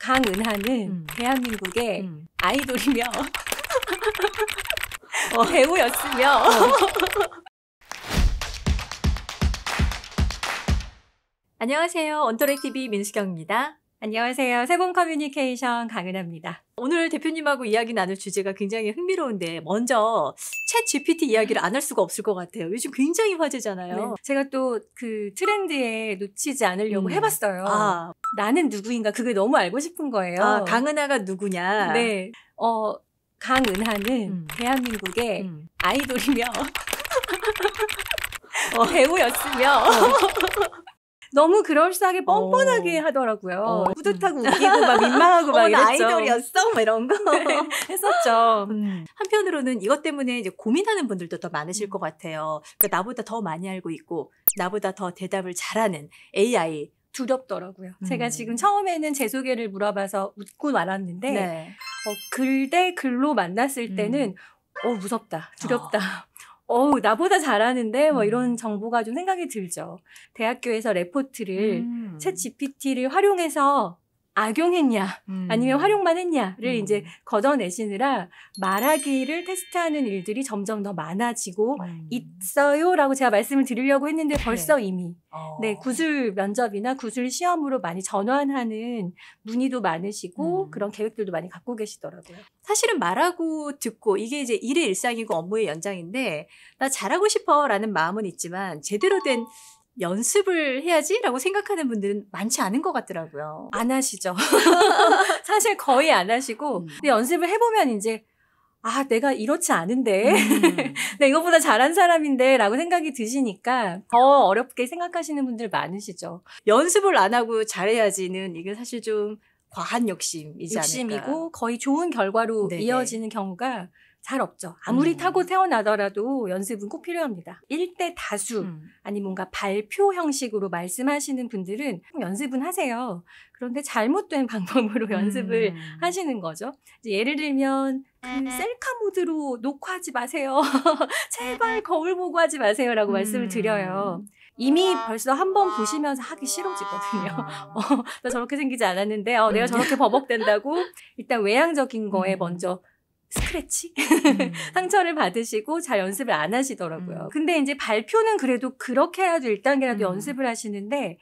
강은하는 대한민국의 아이돌이며 배우였으며 안녕하세요. 언더레TV 민수경입니다. 안녕하세요. 세봉 커뮤니케이션 강은하입니다. 오늘 대표님하고 이야기 나눌 주제가 굉장히 흥미로운데 먼저 챗 GPT 이야기를 안 할 수가 없을 것 같아요. 요즘 굉장히 화제잖아요. 네. 제가 또 그 트렌드에 놓치지 않으려고 해봤어요. 나는 누구인가 그게 너무 알고 싶은 거예요. 강은하가 누구냐. 네. 강은하는 대한민국의 아이돌이며 배우였으며 너무 그럴싸하게 뻔뻔하게 하더라고요. 뿌듯하고 웃기고 막 민망하고 막 이랬죠. 아이돌이었어? 뭐 이런 거. 네, 했었죠. 한편으로는 이것 때문에 이제 고민하는 분들도 더 많으실 것 같아요. 그러니까 나보다 더 많이 알고 있고 나보다 더 대답을 잘하는 AI. 두렵더라고요. 제가 지금 처음에는 제 소개를 물어봐서 웃고 말았는데 네. 글 대 글로 만났을 때는 무섭다, 두렵다. 나보다 잘하는데 뭐 이런 정보가 좀 생각이 들죠. 대학교에서 레포트를 챗 GPT를 활용해서 악용했냐 아니면 활용만 했냐를 이제 걷어내시느라 말하기를 테스트하는 일들이 점점 더 많아지고 있어요라고 제가 말씀을 드리려고 했는데 벌써 이미 구술 면접이나 구술 시험으로 많이 전환하는 문의도 많으시고 그런 계획들도 많이 갖고 계시더라고요. 사실은 말하고 듣고 이게 이제 일의 일상이고 업무의 연장인데 나 잘하고 싶어라는 마음은 있지만 제대로 된 연습을 해야지라고 생각하는 분들은 많지 않은 것 같더라고요. 안 하시죠. 사실 거의 안 하시고 근데 연습을 해보면 이제 내가 이렇지 않은데 내가 이거보다 잘한 사람인데 라고 생각이 드시니까 더 어렵게 생각하시는 분들 많으시죠. 연습을 안 하고 잘해야지는 이게 사실 좀 과한 욕심이지 않을까. 욕심이고 거의 좋은 결과로 이어지는 경우가 잘 없죠. 아무리 타고 태어나더라도 연습은 꼭 필요합니다. 1대 다수 아니 뭔가 발표 형식으로 말씀하시는 분들은 연습은 하세요. 그런데 잘못된 방법으로 연습을 하시는 거죠. 이제 예를 들면 셀카 모드로 녹화하지 마세요. 제발 거울 보고 하지 마세요 라고 말씀을 드려요. 이미 벌써 한 번 보시면서 하기 싫어지거든요. 나 저렇게 생기지 않았는데 내가 저렇게 버벅댄다고 일단 외향적인 거에 먼저 스크래치? 상처를 받으시고 잘 연습을 안 하시더라고요. 근데 이제 발표는 그래도 그렇게라도 1단계라도 연습을 하시는데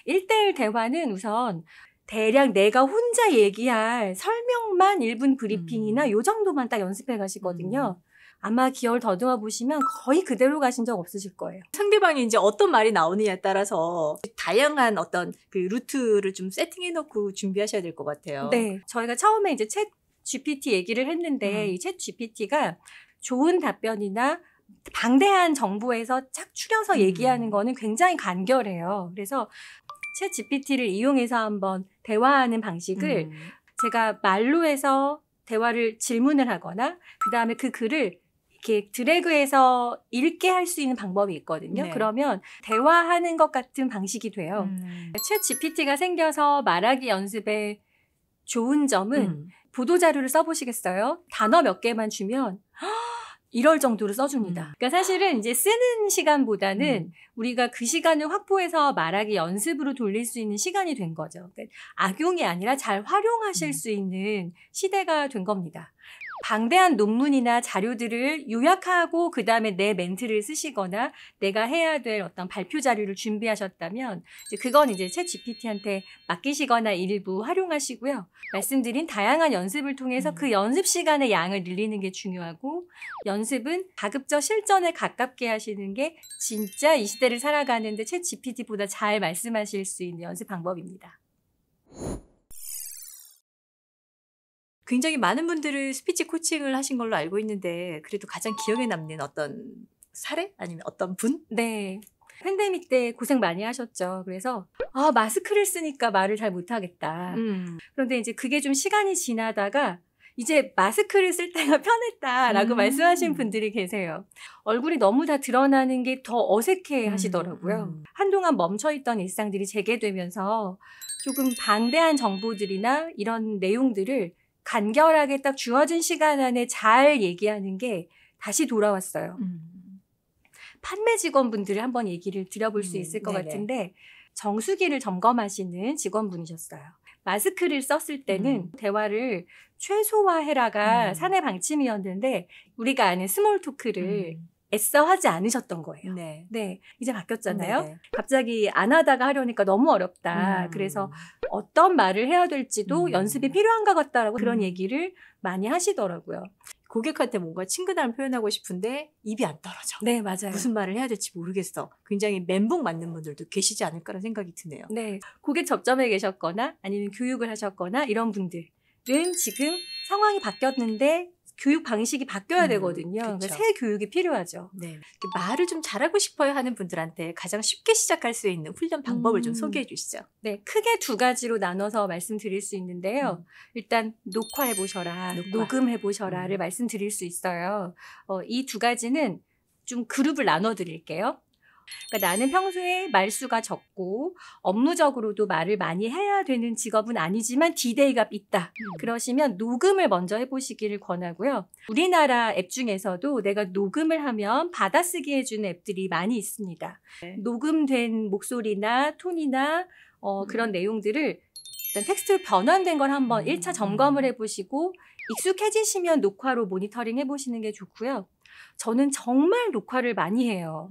1대1 대화는 우선 대략 내가 혼자 얘기할 설명만 1분 브리핑이나 요 정도만 딱 연습해 가시거든요. 아마 기어를 더듬어 보시면 거의 그대로 가신 적 없으실 거예요. 상대방이 이제 어떤 말이 나오느냐에 따라서 다양한 어떤 그 루트를 좀 세팅해 놓고 준비하셔야 될 것 같아요. 네. 저희가 처음에 이제 챗 GPT 얘기를 했는데 이 챗 GPT가 좋은 답변이나 방대한 정보에서 착 추려서 얘기하는 거는 굉장히 간결해요. 그래서 챗 GPT를 이용해서 한번 대화하는 방식을 제가 말로 해서 대화를 질문을 하거나 그다음에 그 글을 이렇게 드래그해서 읽게 할 수 있는 방법이 있거든요. 그러면 대화하는 것 같은 방식이 돼요. 챗 GPT가 생겨서 말하기 연습에 좋은 점은 보도자료를 써보시겠어요? 단어 몇 개만 주면 이럴 정도로 써줍니다. 그러니까 사실은 이제 쓰는 시간보다는 우리가 그 시간을 확보해서 말하기 연습으로 돌릴 수 있는 시간이 된 거죠. 그러니까 악용이 아니라 잘 활용하실 수 있는 시대가 된 겁니다. 방대한 논문이나 자료들을 요약하고 그 다음에 내 멘트를 쓰시거나 내가 해야 될 어떤 발표 자료를 준비하셨다면 그건 이제 챗 GPT한테 맡기시거나 일부 활용하시고요. 말씀드린 다양한 연습을 통해서 그 연습 시간의 양을 늘리는 게 중요하고 연습은 가급적 실전에 가깝게 하시는 게 진짜 이 시대를 살아가는데 챗 GPT보다 잘 말씀하실 수 있는 연습 방법입니다. 굉장히 많은 분들을 스피치 코칭을 하신 걸로 알고 있는데 그래도 가장 기억에 남는 어떤 사례? 아니면 어떤 분? 네. 팬데믹 때 고생 많이 하셨죠. 그래서 마스크를 쓰니까 말을 잘 못하겠다. 그런데 이제 그게 좀 시간이 지나다가 이제 마스크를 쓸 때가 편했다라고 말씀하신 분들이 계세요. 얼굴이 너무 다 드러나는 게 더 어색해 하시더라고요. 한동안 멈춰있던 일상들이 재개되면서 조금 방대한 정보들이나 이런 내용들을 간결하게 딱 주어진 시간 안에 잘 얘기하는 게 다시 돌아왔어요. 판매 직원분들을 한번 얘기를 드려볼 수 있을 것 같은데 정수기를 점검하시는 직원분이셨어요. 마스크를 썼을 때는 대화를 최소화해라가 사내 방침이었는데 우리가 아는 스몰 토크를 애써 하지 않으셨던 거예요. 네. 네, 이제 바뀌었잖아요. 네네. 갑자기 안 하다가 하려니까 너무 어렵다. 그래서 어떤 말을 해야 될지도 연습이 필요한 것 같다라고 그런 얘기를 많이 하시더라고요. 고객한테 뭔가 친근함을 표현하고 싶은데 입이 안 떨어져. 네, 맞아요. 무슨 말을 해야 될지 모르겠어. 굉장히 멘붕 맞는 분들도 계시지 않을까라는 생각이 드네요. 네, 고객 접점에 계셨거나 아니면 교육을 하셨거나 이런 분들은 지금 상황이 바뀌었는데 교육 방식이 바뀌어야 되거든요. 그러니까 새 교육이 필요하죠. 네. 말을 좀 잘하고 싶어요 하는 분들한테 가장 쉽게 시작할 수 있는 훈련 방법을 좀 소개해 주시죠. 네, 크게 두 가지로 나눠서 말씀드릴 수 있는데요. 일단 녹화해 보셔라, 녹음해 보셔라를 말씀드릴 수 있어요. 이 두 가지는 좀 그룹을 나눠 드릴게요. 그러니까 나는 평소에 말수가 적고 업무적으로도 말을 많이 해야 되는 직업은 아니지만 디데이가 있다. 그러시면 녹음을 먼저 해보시기를 권하고요. 우리나라 앱 중에서도 내가 녹음을 하면 받아쓰기 해주는 앱들이 많이 있습니다. 네. 녹음된 목소리나 톤이나 그런 내용들을 일단 텍스트로 변환된 걸 한번 1차 점검을 해보시고 익숙해지시면 녹화로 모니터링 해보시는 게 좋고요. 저는 정말 녹화를 많이 해요.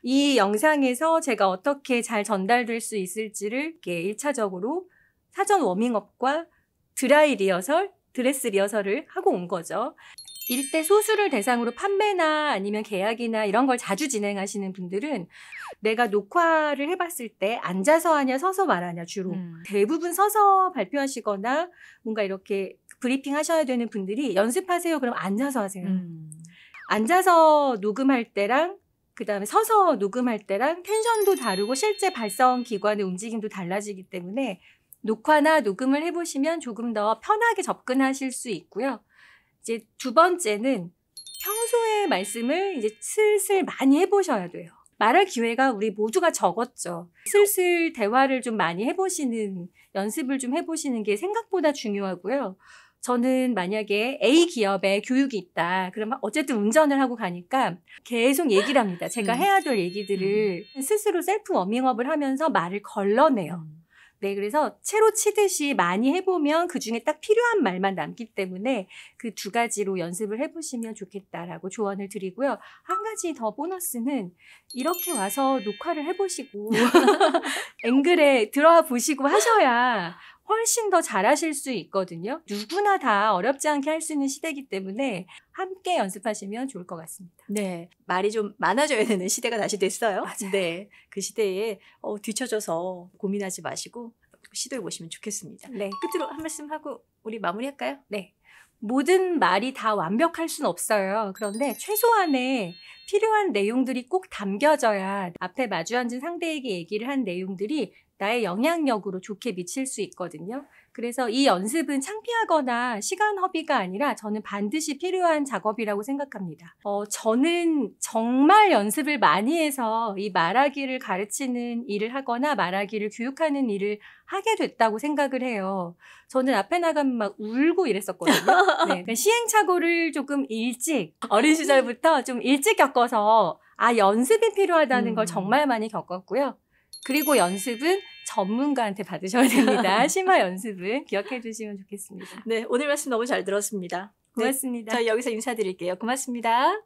이 영상에서 제가 어떻게 잘 전달될 수 있을지를 1차적으로 사전 워밍업과 드레스 리허설을 하고 온 거죠. 일대 소수를 대상으로 판매나 아니면 계약이나 이런 걸 자주 진행하시는 분들은 내가 녹화를 해봤을 때 앉아서 하냐 서서 말하냐 주로 대부분 서서 발표하시거나 뭔가 이렇게 브리핑 하셔야 되는 분들이 연습하세요. 그럼 앉아서 하세요. 앉아서 녹음할 때랑 그다음에 서서 녹음할 때랑 텐션도 다르고 실제 발성 기관의 움직임도 달라지기 때문에 녹화나 녹음을 해보시면 조금 더 편하게 접근하실 수 있고요. 이제 두 번째는 평소에 말씀을 이제 슬슬 많이 해보셔야 돼요. 말할 기회가 우리 모두가 적었죠. 슬슬 대화를 좀 많이 해보시는, 연습을 좀 해보시는 게 생각보다 중요하고요. 저는 만약에 A 기업에 교육이 있다. 그러면 어쨌든 운전을 하고 가니까 계속 얘기를 합니다. 제가 해야 될 얘기들을 스스로 셀프 워밍업을 하면서 말을 걸러내요. 네, 그래서 채로 치듯이 많이 해보면 그중에 딱 필요한 말만 남기 때문에 그 두 가지로 연습을 해보시면 좋겠다라고 조언을 드리고요. 한 가지 더 보너스는 이렇게 와서 녹화를 해보시고 앵글에 들어와 보시고 하셔야 훨씬 더 잘하실 수 있거든요. 누구나 다 어렵지 않게 할 수 있는 시대이기 때문에 함께 연습하시면 좋을 것 같습니다. 네, 말이 좀 많아져야 되는 시대가 다시 됐어요. 맞아요. 네, 그 시대에 뒤처져서 고민하지 마시고 시도해 보시면 좋겠습니다. 네. 끝으로 한 말씀 하고 우리 마무리할까요? 네. 모든 말이 다 완벽할 수는 없어요. 그런데 최소한의 필요한 내용들이 꼭 담겨져야 앞에 마주 앉은 상대에게 얘기를 한 내용들이 나의 영향력으로 좋게 미칠 수 있거든요. 그래서 이 연습은 창피하거나 시간 허비가 아니라 저는 반드시 필요한 작업이라고 생각합니다. 저는 정말 연습을 많이 해서 이 말하기를 가르치는 일을 하거나 말하기를 교육하는 일을 하게 됐다고 생각을 해요. 저는 앞에 나가면 막 울고 이랬었거든요. 네, 그러니까 시행착오를 조금 일찍, 어린 시절부터 좀 일찍 겪어서 연습이 필요하다는 걸 정말 많이 겪었고요. 그리고 연습은 전문가한테 받으셔야 됩니다. 심화 연습은 기억해 주시면 좋겠습니다. 네, 오늘 말씀 너무 잘 들었습니다. 고맙습니다. 네, 저희 여기서 인사드릴게요. 고맙습니다.